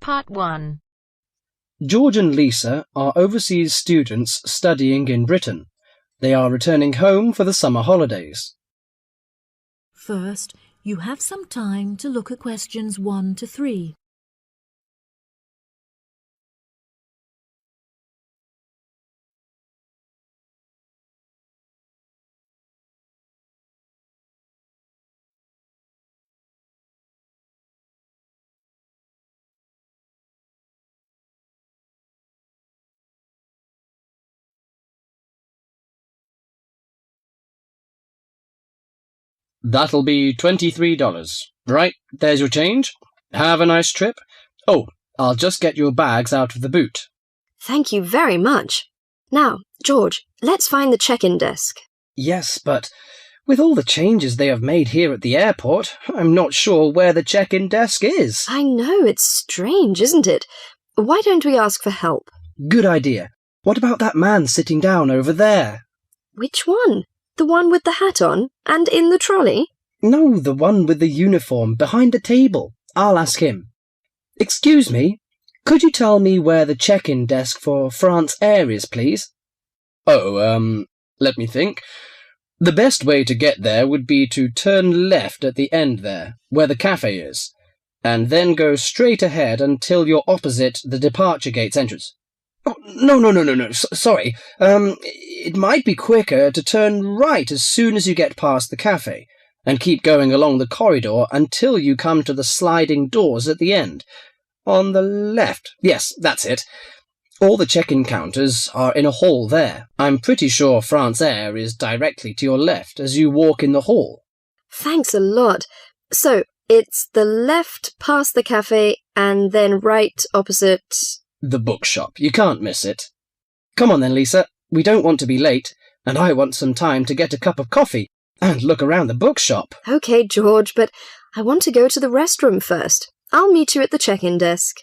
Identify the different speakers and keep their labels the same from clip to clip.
Speaker 1: Part 1.
Speaker 2: George and Lisa are overseas students studying in Britain. They are returning home for the summer holidays.
Speaker 3: First, you have some time to look at questions 1 to 3.
Speaker 2: That'll be $23. Right, there's your change. Have a nice trip. Oh, I'll just get your bags out of the boot.
Speaker 4: Thank you very much. Now, George, let's find the check-in desk.
Speaker 2: Yes, but with all the changes they have made here at the airport, I'm not sure where the check-in desk is.
Speaker 4: I know, it's strange, isn't it? Why don't we ask for help?
Speaker 2: Good idea. What about that man sitting down over there?
Speaker 4: Which one? The one with the hat on and in the trolley?
Speaker 2: No, the one with the uniform behind the table. I'll ask him. Excuse me, could you tell me where the check-in desk for France Air is, please? Oh, let me think. The best way to get there would be to turn left at the end there, where the cafe is, and then go straight ahead until you're opposite the departure gates entrance. Oh, no. Sorry. It might be quicker to turn right as soon as you get past the cafe, and keep going along the corridor until you come to the sliding doors at the end. On the left. Yes, that's it. All the check-in counters are in a hall there. I'm pretty sure France Air is directly to your left as you walk in the hall.
Speaker 4: Thanks a lot. So, it's the left past the cafe and then right opposite...
Speaker 2: The bookshop. You can't miss it. Come on then, Lisa. We don't want to be late, and I want some time to get a cup of coffee and look around the bookshop.
Speaker 4: OK, George, but I want to go to the restroom first. I'll meet you at the check-in desk.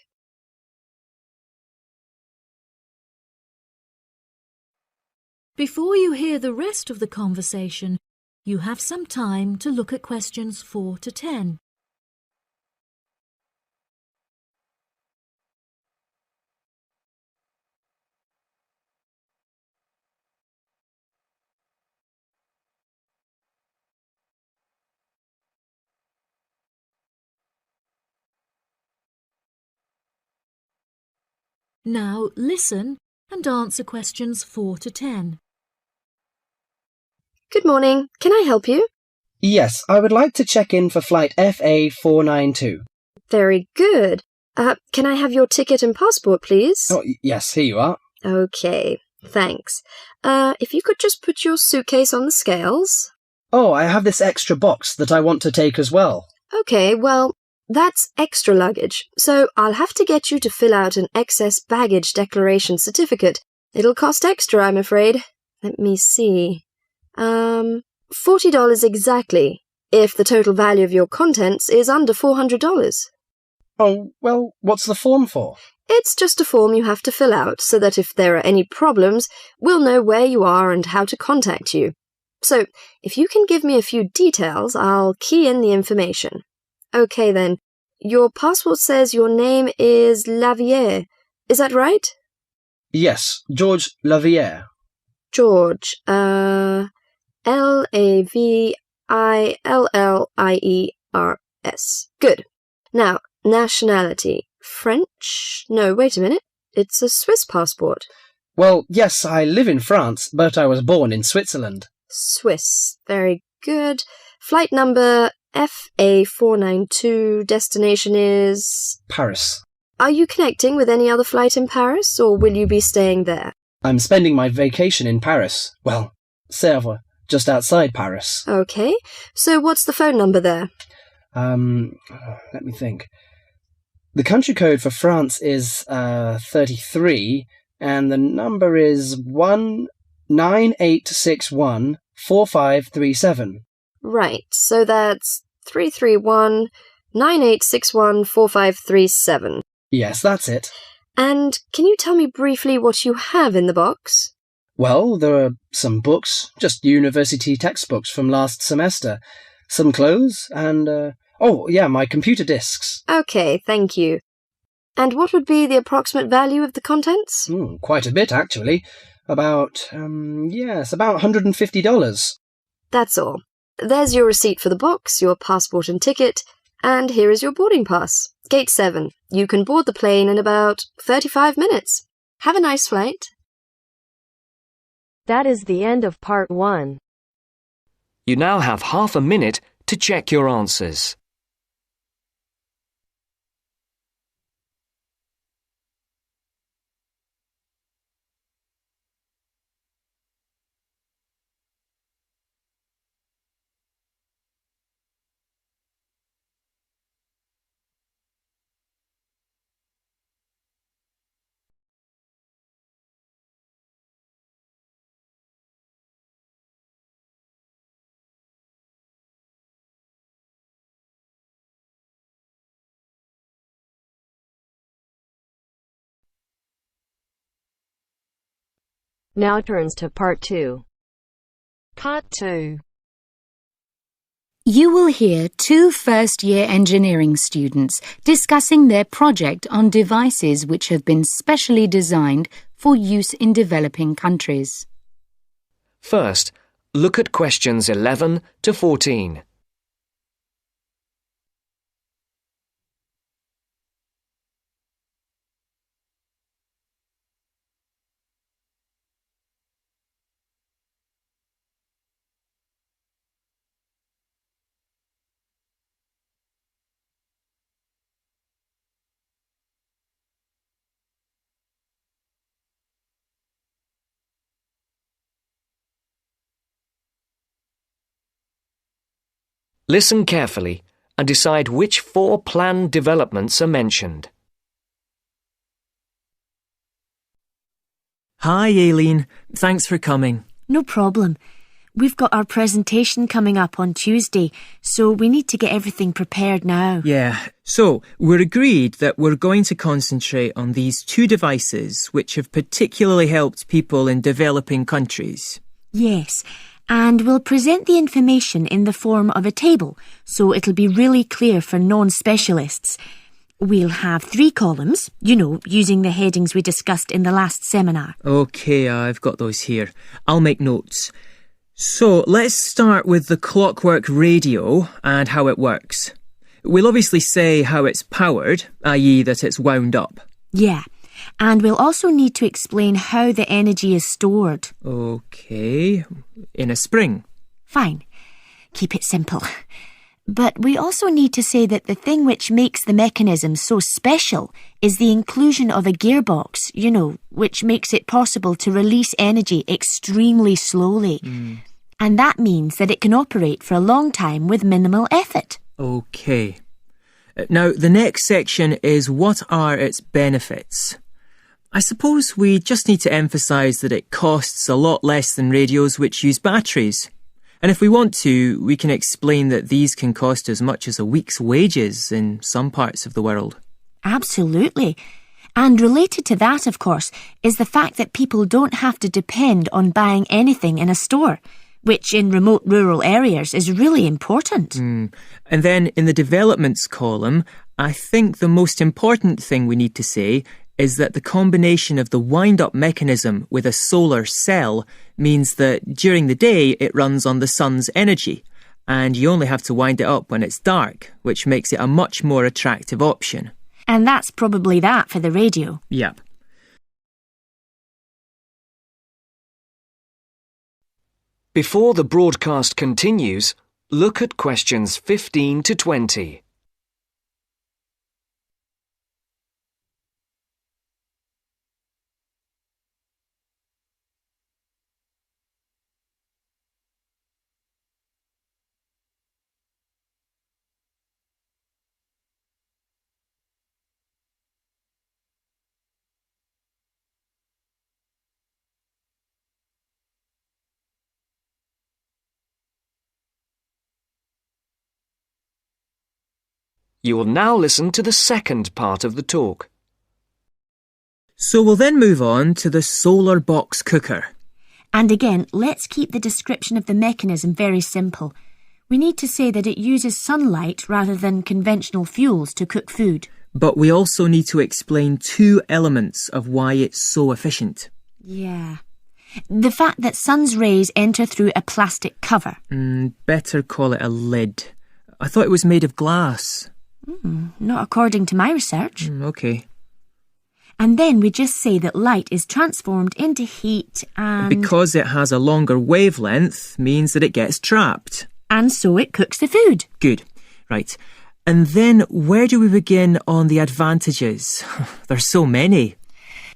Speaker 3: Before you hear the rest of the conversation, you have some time to look at questions 4 to 10. Now listen and answer questions 4 to 10.
Speaker 4: Good morning. Can I help you?
Speaker 2: Yes, I would like to check in for flight FA492.
Speaker 4: Very good. Can I have your ticket and passport, please?
Speaker 2: Oh, yes, here you are.
Speaker 4: OK, thanks. If you could just put your suitcase on the scales.
Speaker 2: Oh, I have this extra box that I want to take as well.
Speaker 4: OK, well, that's extra luggage, so I'll have to get you to fill out an excess baggage declaration certificate. It'll cost extra, I'm afraid. Let me see. $40 exactly, if the total value of your contents is under $400.
Speaker 2: Oh, well, what's the form for?
Speaker 4: It's just a form you have to fill out so that if there are any problems, we'll know where you are and how to contact you. So, if you can give me a few details, I'll key in the information. OK then, your passport says your name is Lavier. Is that right?
Speaker 2: Yes, George Lavier.
Speaker 4: George, Lavillliers. Good. Now, nationality. French? No, wait a minute. It's a Swiss passport.
Speaker 2: Well, yes, I live in France, but I was born in Switzerland.
Speaker 4: Swiss. Very good. Flight number FA492. Destination is...
Speaker 2: Paris.
Speaker 4: Are you connecting with any other flight in Paris, or will you be staying there?
Speaker 2: I'm spending my vacation in Paris. Well, Sèvres, just outside Paris.
Speaker 4: OK. So what's the phone number there?
Speaker 2: Let me think. The country code for France is 33, and the number is 198614537.
Speaker 4: Right, so that's 331-9861-4537.
Speaker 2: Yes, that's it.
Speaker 4: And can you tell me briefly what you have in the box?
Speaker 2: Well, there are some books, just university textbooks from last semester, some clothes, and, my computer disks.
Speaker 4: OK, thank you. And what would be the approximate value of the contents?
Speaker 2: Quite a bit, actually. About $150.
Speaker 4: That's all. There's your receipt for the box, your passport and ticket, and here is your boarding pass. Gate 7. You can board the plane in about 35 minutes. Have a nice flight.
Speaker 1: That is the end of part 1.
Speaker 5: You now have half a minute to check your answers.
Speaker 1: Now turns to part 2.
Speaker 6: Part 2.
Speaker 3: You will hear 2 first-year engineering students discussing their project on devices which have been specially designed for use in developing countries.
Speaker 5: First, look at questions 11 to 14. Listen carefully and decide which 4 planned developments are mentioned.
Speaker 7: Hi, Aileen. Thanks for coming.
Speaker 6: No problem. We've got our presentation coming up on Tuesday, so we need to get everything prepared now.
Speaker 7: Yeah, so we're agreed that we're going to concentrate on these 2 devices which have particularly helped people in developing countries.
Speaker 6: Yes, and we'll present the information in the form of a table, so it'll be really clear for non-specialists. We'll have 3 columns, using the headings we discussed in the last seminar.
Speaker 7: OK, I've got those here. I'll make notes. So let's start with the clockwork radio and how it works. We'll obviously say how it's powered, i.e. that it's wound up.
Speaker 6: Yeah, and we'll also need to explain how the energy is stored.
Speaker 7: OK, in a spring.
Speaker 6: Fine, keep it simple. But we also need to say that the thing which makes the mechanism so special is the inclusion of a gearbox, which makes it possible to release energy extremely slowly. And that means that it can operate for a long time with minimal effort.
Speaker 7: OK. Now, the next section is what are its benefits? I suppose we just need to emphasise that it costs a lot less than radios which use batteries. And if we want to, we can explain that these can cost as much as a week's wages in some parts of the world.
Speaker 6: Absolutely. And related to that, of course, is the fact that people don't have to depend on buying anything in a store, which in remote rural areas is really important.
Speaker 7: And then in the developments column, I think the most important thing we need to say is that the combination of the wind-up mechanism with a solar cell means that during the day it runs on the sun's energy, and you only have to wind it up when it's dark, which makes it a much more attractive option.
Speaker 6: And that's probably that for the radio.
Speaker 7: Yep.
Speaker 5: Before the broadcast continues, look at questions 15 to 20. You will now listen to the second part of the talk.
Speaker 7: So we'll then move on to the solar box cooker.
Speaker 6: And again, let's keep the description of the mechanism very simple. We need to say that it uses sunlight rather than conventional fuels to cook food.
Speaker 7: But we also need to explain two elements of why it's so efficient.
Speaker 6: Yeah. The fact that sun's rays enter through a plastic cover.
Speaker 7: Better call it a lid. I thought it was made of glass.
Speaker 6: Not according to my research.
Speaker 7: Okay.
Speaker 6: And then we just say that light is transformed into heat and...
Speaker 7: Because it has a longer wavelength means that it gets trapped.
Speaker 6: And so it cooks the food.
Speaker 7: Good. Right. And then where do we begin on the advantages? There's so many.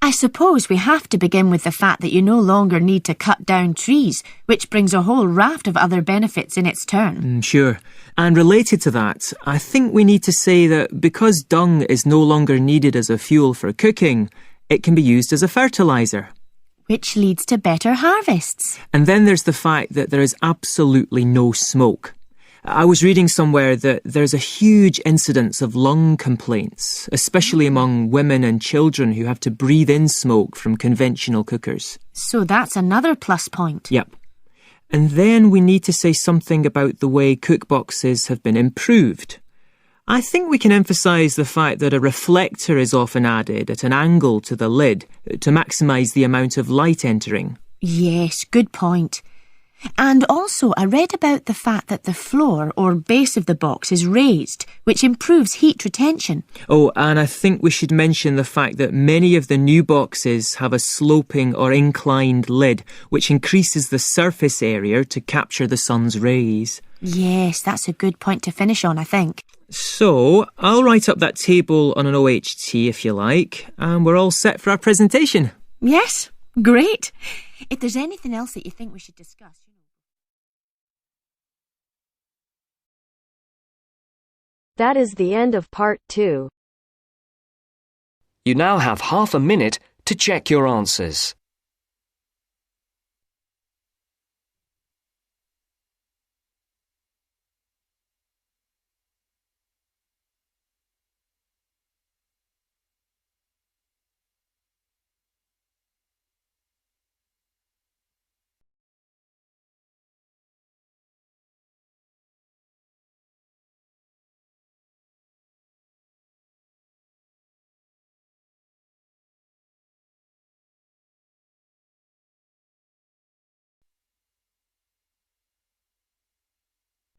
Speaker 6: I suppose we have to begin with the fact that you no longer need to cut down trees, which brings a whole raft of other benefits in its turn.
Speaker 7: Sure. And related to that, I think we need to say that because dung is no longer needed as a fuel for cooking, it can be used as a fertiliser.
Speaker 6: Which leads to better harvests.
Speaker 7: And then there's the fact that there is absolutely no smoke. I was reading somewhere that there's a huge incidence of lung complaints, especially among women and children who have to breathe in smoke from conventional cookers.
Speaker 6: So that's another plus point.
Speaker 7: Yep. And then we need to say something about the way cookboxes have been improved. I think we can emphasise the fact that a reflector is often added at an angle to the lid to maximise the amount of light entering.
Speaker 6: Yes, good point. And also, I read about the fact that the floor or base of the box is raised, which improves heat retention.
Speaker 7: Oh, and I think we should mention the fact that many of the new boxes have a sloping or inclined lid, which increases the surface area to capture the sun's rays.
Speaker 6: Yes, that's a good point to finish on, I think.
Speaker 7: So, I'll write up that table on an OHT if you like, and we're all set for our presentation.
Speaker 6: Yes, great. If there's anything else that you think we should discuss...
Speaker 1: That is the end of part 2.
Speaker 5: You now have half a minute to check your answers.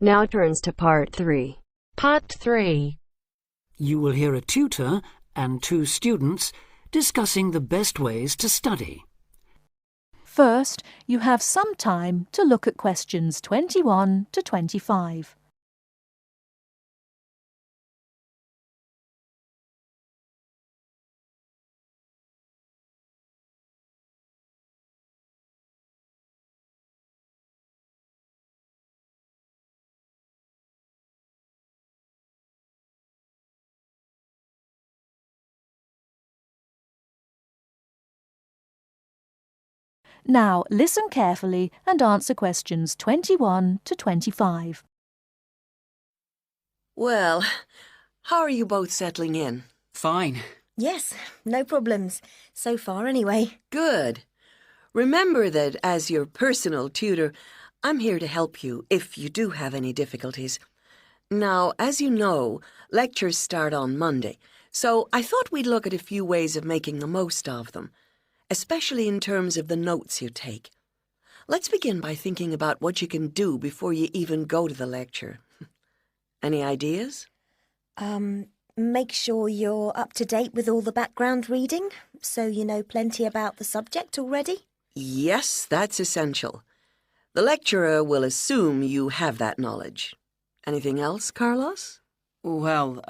Speaker 1: Now turns to part 3.
Speaker 8: Part 3.
Speaker 9: You will hear a tutor and 2 students discussing the best ways to study.
Speaker 8: First, you have some time to look at questions 21 to 25. Now, listen carefully and answer questions 21 to 25.
Speaker 10: Well, how are you both settling in?
Speaker 9: Fine.
Speaker 11: Yes, no problems. So far, anyway.
Speaker 10: Good. Remember that as your personal tutor, I'm here to help you if you do have any difficulties. Now, as you know, lectures start on Monday, so I thought we'd look at a few ways of making the most of them, especially in terms of the notes you take. Let's begin by thinking about what you can do before you even go to the lecture. Any ideas?
Speaker 11: Make sure you're up to date with all the background reading, so you know plenty about the subject already.
Speaker 10: Yes, that's essential. The lecturer will assume you have that knowledge. Anything else, Carlos?
Speaker 9: Well,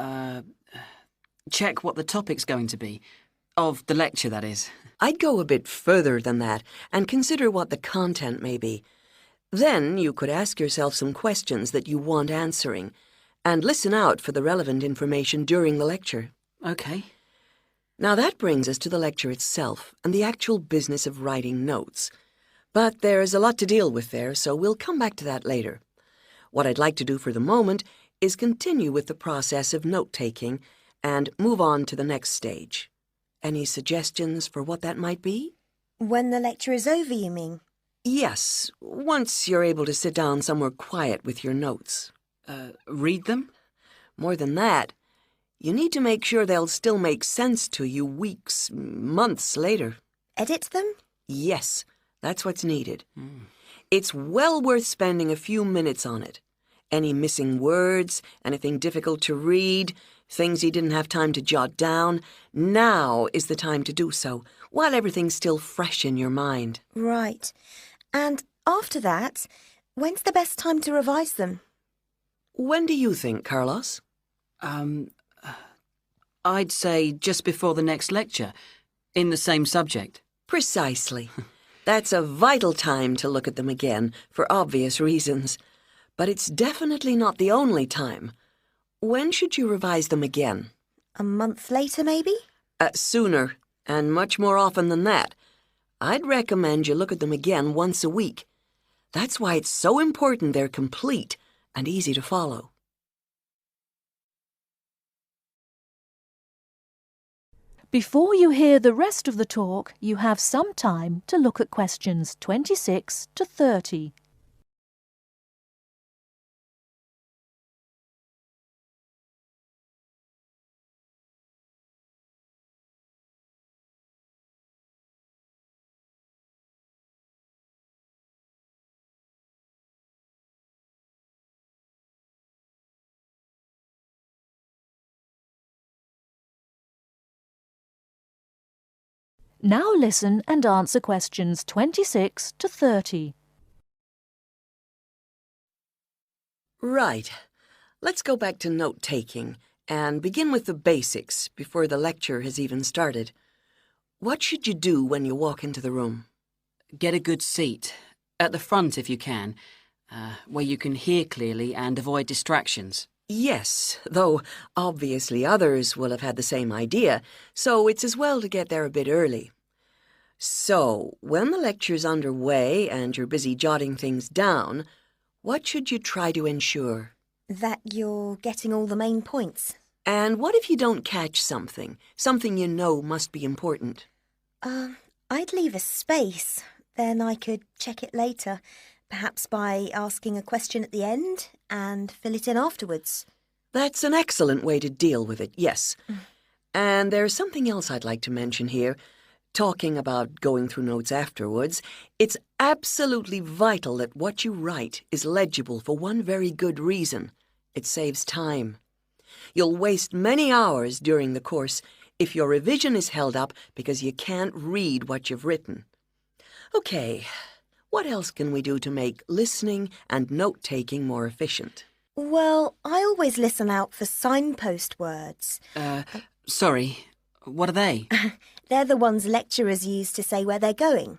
Speaker 9: check what the topic's going to be. Of the lecture, that is.
Speaker 10: I'd go a bit further than that and consider what the content may be. Then you could ask yourself some questions that you want answering and listen out for the relevant information during the lecture.
Speaker 9: Okay.
Speaker 10: Now that brings us to the lecture itself and the actual business of writing notes. But there's a lot to deal with there, so we'll come back to that later. What I'd like to do for the moment is continue with the process of note-taking and move on to the next stage. Any suggestions for what that might be?
Speaker 11: When the lecture is over, you mean?
Speaker 10: Yes, once you're able to sit down somewhere quiet with your notes.
Speaker 9: Read them?
Speaker 10: More than that, You need to make sure they'll still make sense to you weeks, months later.
Speaker 11: Edit them?
Speaker 10: Yes, that's what's needed. It's well worth spending a few minutes on it. Any missing words, anything difficult to read, things you didn't have time to jot down, now is the time to do so, while everything's still fresh in your mind.
Speaker 11: Right. And after that, when's the best time to revise them?
Speaker 10: When do you think, Carlos?
Speaker 12: I'd say just before the next lecture, in the same subject.
Speaker 10: Precisely. That's a vital time to look at them again, for obvious reasons. But it's definitely not the only time. When should you revise them again?
Speaker 11: A month later, maybe?
Speaker 10: Sooner, and much more often than that. I'd recommend you look at them again once a week. That's why it's so important they're complete and easy to follow.
Speaker 8: Before you hear the rest of the talk, you have some time to look at questions 26 to 30. Now listen and answer questions 26 to 30.
Speaker 10: Right. Let's go back to note-taking and begin with the basics before the lecture has even started. What should you do when you walk into the room?
Speaker 12: Get a good seat, at the front if you can, where you can hear clearly and avoid distractions.
Speaker 10: Yes, though obviously others will have had the same idea, so it's as well to get there a bit early. So, when the lecture's underway and you're busy jotting things down, what should you try to ensure?
Speaker 11: That you're getting all the main points.
Speaker 10: And what if you don't catch something you know must be important?
Speaker 11: I'd leave a space. Then I could check it later, perhaps by asking a question at the end and fill it in afterwards.
Speaker 10: That's an excellent way to deal with it, yes. And there's something else I'd like to mention here. Talking about going through notes afterwards, it's absolutely vital that what you write is legible for one very good reason. It saves time. You'll waste many hours during the course if your revision is held up because you can't read what you've written. Okay, what else can we do to make listening and note-taking more efficient?
Speaker 11: Well, I always listen out for signpost words.
Speaker 12: Sorry, what are they?
Speaker 11: They're the ones lecturers use to say where they're going.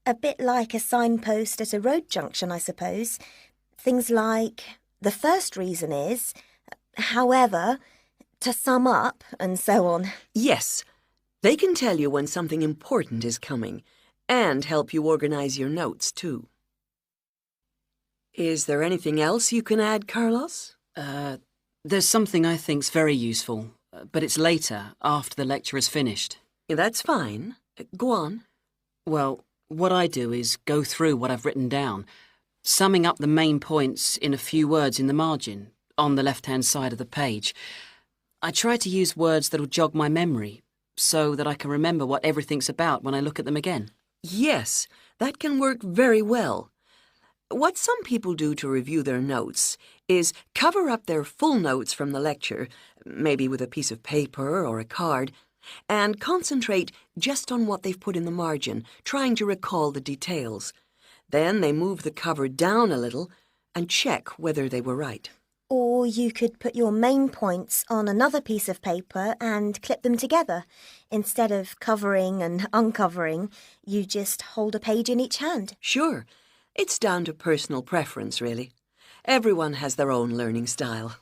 Speaker 11: A bit like a signpost at a road junction, I suppose. Things like, the first reason is, however, to sum up, and so on.
Speaker 10: Yes, they can tell you when something important is coming, and help you organize your notes, too. Is there anything else you can add, Carlos?
Speaker 12: There's something I think's very useful, but it's later, after the lecture is finished.
Speaker 10: That's fine. Go on.
Speaker 12: Well, what I do is go through what I've written down, summing up the main points in a few words in the margin, on the left-hand side of the page. I try to use words that'll jog my memory, so that I can remember what everything's about when I look at them again.
Speaker 10: Yes, that can work very well. What some people do to review their notes is cover up their full notes from the lecture, maybe with a piece of paper or a card, and concentrate just on what they've put in the margin, trying to recall the details. Then they move the cover down a little and check whether they were right.
Speaker 11: Or you could put your main points on another piece of paper and clip them together. Instead of covering and uncovering, you just hold a page in each hand.
Speaker 10: Sure. It's down to personal preference, really. Everyone has their own learning style.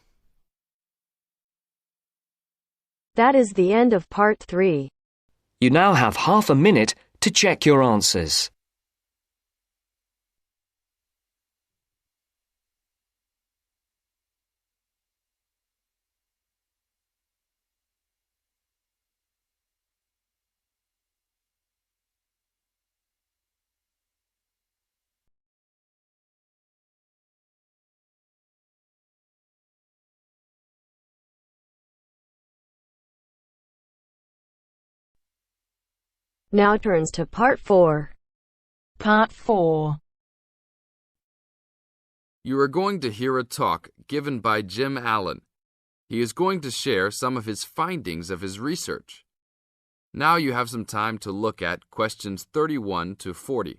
Speaker 1: That is the end of part 3.
Speaker 5: You now have half a minute to check your answers.
Speaker 1: Now turns to Part 4.
Speaker 13: Part 4.
Speaker 14: You are going to hear a talk given by Jim Allen. He is going to share some of his findings of his research. Now you have some time to look at questions 31 to 40.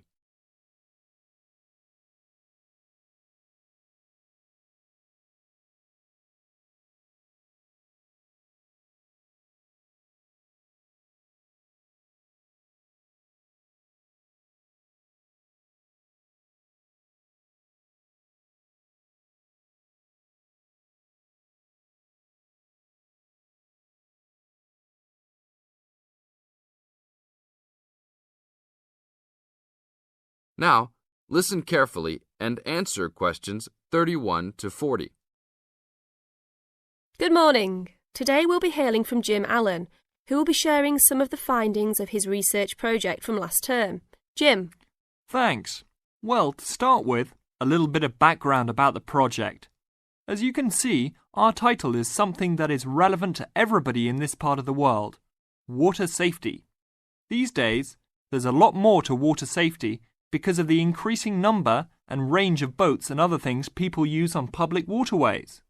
Speaker 14: Now, listen carefully and answer questions 31 to 40.
Speaker 15: Good morning. Today we'll be hailing from Jim Allen, who will be sharing some of the findings of his research project from last term. Jim.
Speaker 16: Thanks. Well, to start with, a little bit of background about the project. As you can see, our title is something that is relevant to everybody in this part of the world: water safety. These days, there's a lot more to water safety because of the increasing number and range of boats and other things people use on public waterways.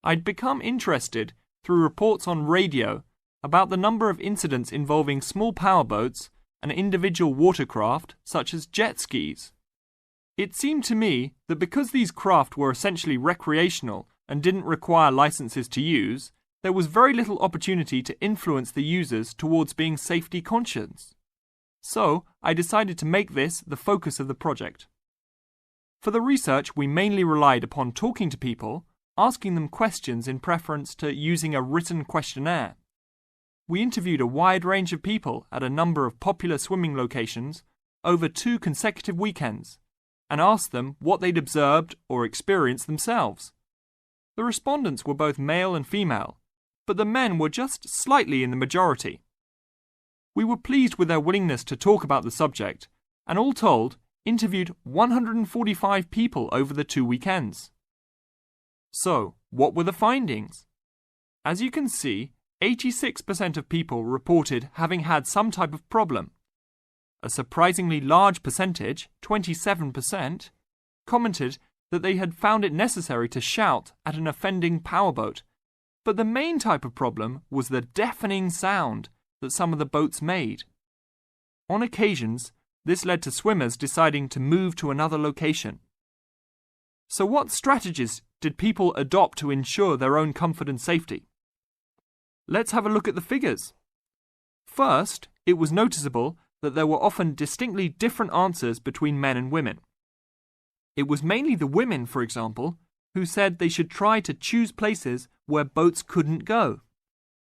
Speaker 16: I'd become interested through reports on radio about the number of incidents involving small powerboats and individual watercraft such as jet skis. It seemed to me that because these craft were essentially recreational and didn't require licenses to use, there was very little opportunity to influence the users towards being safety conscious. So, I decided to make this the focus of the project. For the research, we mainly relied upon talking to people, asking them questions in preference to using a written questionnaire. We interviewed a wide range of people at a number of popular swimming locations over 2 consecutive weekends and asked them what they'd observed or experienced themselves. The respondents were both male and female, but the men were just slightly in the majority. We were pleased with their willingness to talk about the subject, and all told, interviewed 145 people over the 2 weekends. So, what were the findings? As you can see, 86% of people reported having had some type of problem. A surprisingly large percentage, 27%, commented that they had found it necessary to shout at an offending powerboat, but the main type of problem was the deafening sound that some of the boats made. On occasions, this led to swimmers deciding to move to another location. So what strategies did people adopt to ensure their own comfort and safety? Let's have a look at the figures. First, it was noticeable that there were often distinctly different answers between men and women. It was mainly the women, for example, who said they should try to choose places where boats couldn't go,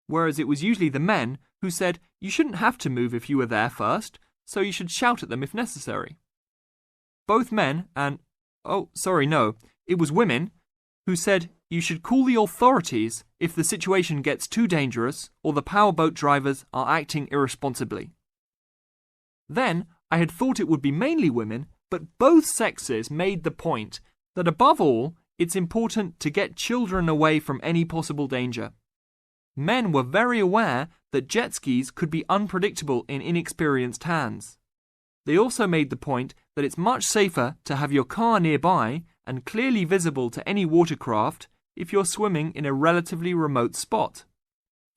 Speaker 16: whereas it was usually the men who said you shouldn't have to move if you were there first, so you should shout at them if necessary. Both men and, it was women who said you should call the authorities if the situation gets too dangerous or the powerboat drivers are acting irresponsibly. Then, I had thought it would be mainly women, but both sexes made the point that above all, it's important to get children away from any possible danger. Men were very aware that jet skis could be unpredictable in inexperienced hands. They also made the point that it's much safer to have your car nearby and clearly visible to any watercraft if you're swimming in a relatively remote spot.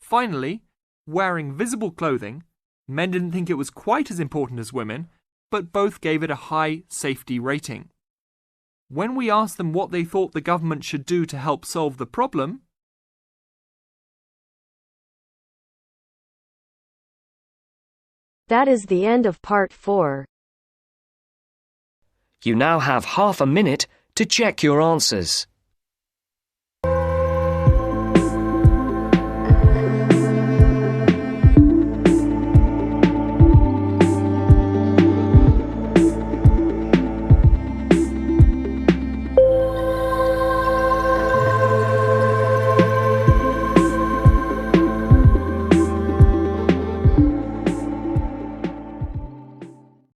Speaker 16: Finally, wearing visible clothing, men didn't think it was quite as important as women, but both gave it a high safety rating. When we asked them what they thought the government should do to help solve the problem,
Speaker 1: That is the end of Part 4.
Speaker 5: You now have half a minute to check your answers.